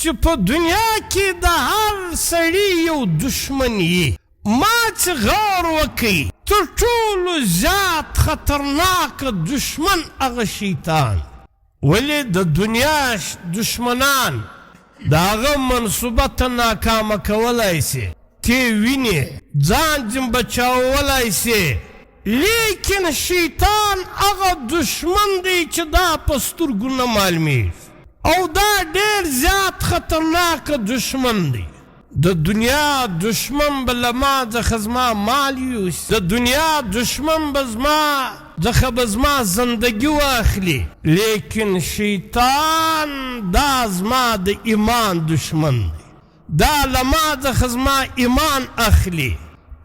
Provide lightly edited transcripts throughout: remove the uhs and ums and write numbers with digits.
چې په دنیا کې د هر سړي یو دشمن یې. ما چې غور وکړي تر ټولو زیات خطرناک دشمن هغه شیطان. ولې د دنیا دشمنان د هغه منصوبه ته ناکامه کولی سي، تی وینې ځان ځین بچاولی سي، لیکن شیطان هغه دشمن دی چې دا په سترګو نه معلومیږي او دا ډېر زیات خطرناک دشمن دی. د دنیا دشمن به له ما څخه زما مال یوسي، د دنیا دشمن به زما زندگی واخلي، لیکن شیطان دا زما د ایمان دشمن دی. دا له ما څخه زما ایمان اخلي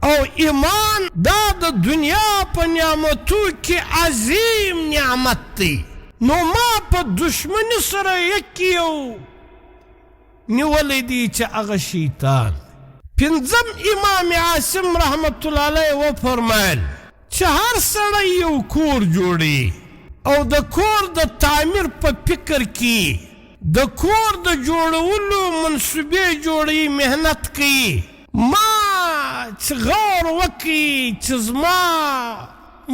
او ایمان دا د دنیا په نعمتو کې عظیم نعمت دی. نو ما په دشمنی سره یکی یو نیولی دی چې هغه شیطان. پنځم امام عاصم رحمت الله علیه وفرمایل چې هر سړی یو کور جوړي او د کور د تعمیر په فکر کې د کور د جوړولو منصوبې جوړي، محنت کوي. ما چې غور وکړي چې زما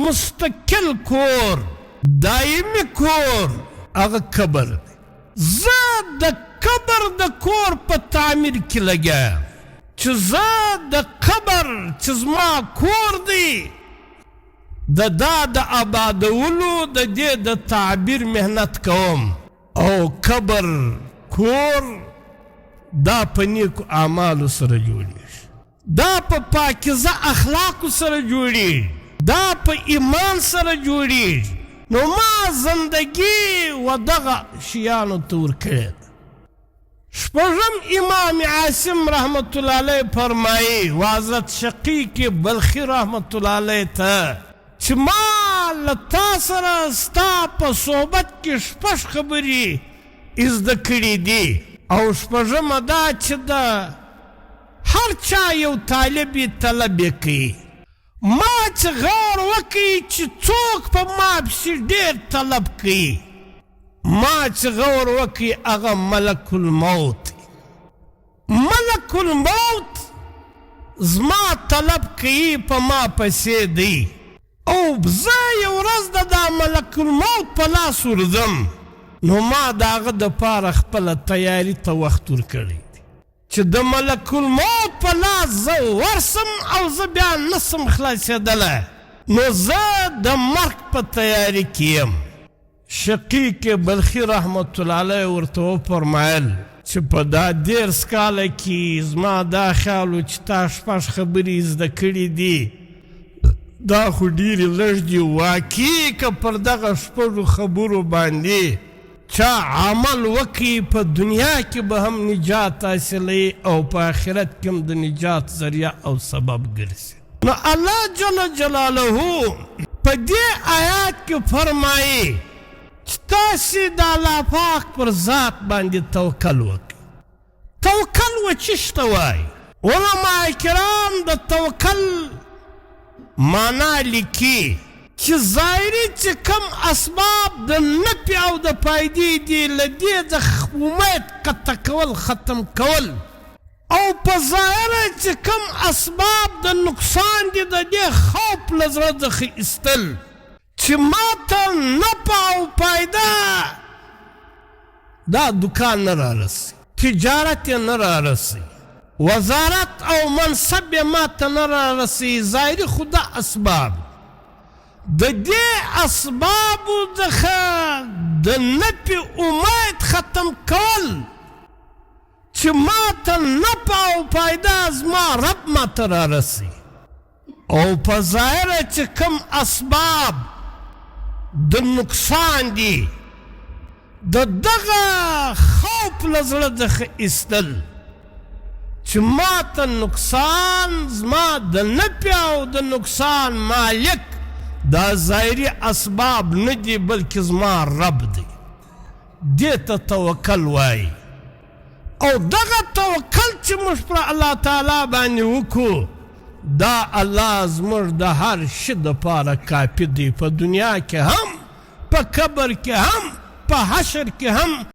مستقل کور، دایمي کور، هغه قبر دی. زه د قبر د کور په تعمیر کې لګیا چې زه د قبر چې زما کور دی د آبادولو د دې د تعبیر محنت کوم او قبر کور دا په نیکو اعمالو سره جوړیږي، دا په پاکیزه اخلاقو سره جوړیږي، دا په ایمان سره جوړیږي. نو ما زندگی و دغه شیانو ته ورکړې. شپږم امام عاصم رحمت الله علیه فرمایي و حضرت شقیق بلخي رحمت الله علیه ته چې ما له تا سره ستا په صحبت کې شپږ خبرې زده کړي دي او شپږمه دا چې د هر چا یو طالب یې طلب یې کوي. ما چې غور وکړي چې څوک په ما پسې ډېر طلب کوي، ما چې غور وکړي هغه ملک الموت. ملک الموت زما طلب کوي په ما پسې دی او زه یو ورځ د دا ملک الموت په لاس ورځم. نو ما د هغه دپاره خپله تیاري ته وخت ورکړی چې د ملک الموت په لاس زه ورسم او زه بیا نسم خلاصېدلی، نو زه د مرګ په تیاري کې یم. شقیق بلخي رحمت الله علیه ورته وفرمایل چې په دا 10 کاله کې زما دا خیال و چې تا شپږ خبرې زده کړي دي، دا خو ډېرې لږ دي. واقعي که پر دغه شپږو خبرو باندې چا عمل وکړي په دنیا کې به هم نجات حاصلوي او په آخرت کې هم د نجات ذریعه او سبب ګرځي. نو الله جل جلاله په دې آیات کې فرمایي چې تاسې د الله پاک پر ذات باندې توکل وکړئ. توکل وچیش ته وایي؟ علما کرام د توکل معنا لیکي چې ظاهري چې کم اسباب د نفع او د فایدې دي له دې څخه امید قطع کول، ختم کول، او په ظاهره چې کم اسباب د نقصان دي د دې خوف له زړه څخه ایستل چې ما ته نفع او فایده دا دکان نه رارسي، تجارت یې نه رارسي، وزارت او منصب یې ما ته نه رارسي. ظاهري خو دا اسباب د دې اسبابو څخه د نفع امید ختم کول چې ما ته نفع او فایده زما رب ما ته رارسي، او په ظاهره چې کم اسباب د نقصان دي د دغه خوف له زړه څخه ایستل چې ما ته نقصان زما د نفع او د نقصان مالک دا ظاهري اسباب نه دي بلکې زما رب دی. دې ته توکل وایي. او دغه توکل چې موږ پر الله تعالی باندې وکړو دا الله زموږ د هر شي دپاره کافي دی، په دنیا کې هم، په قبر کې هم، په حشر کې هم.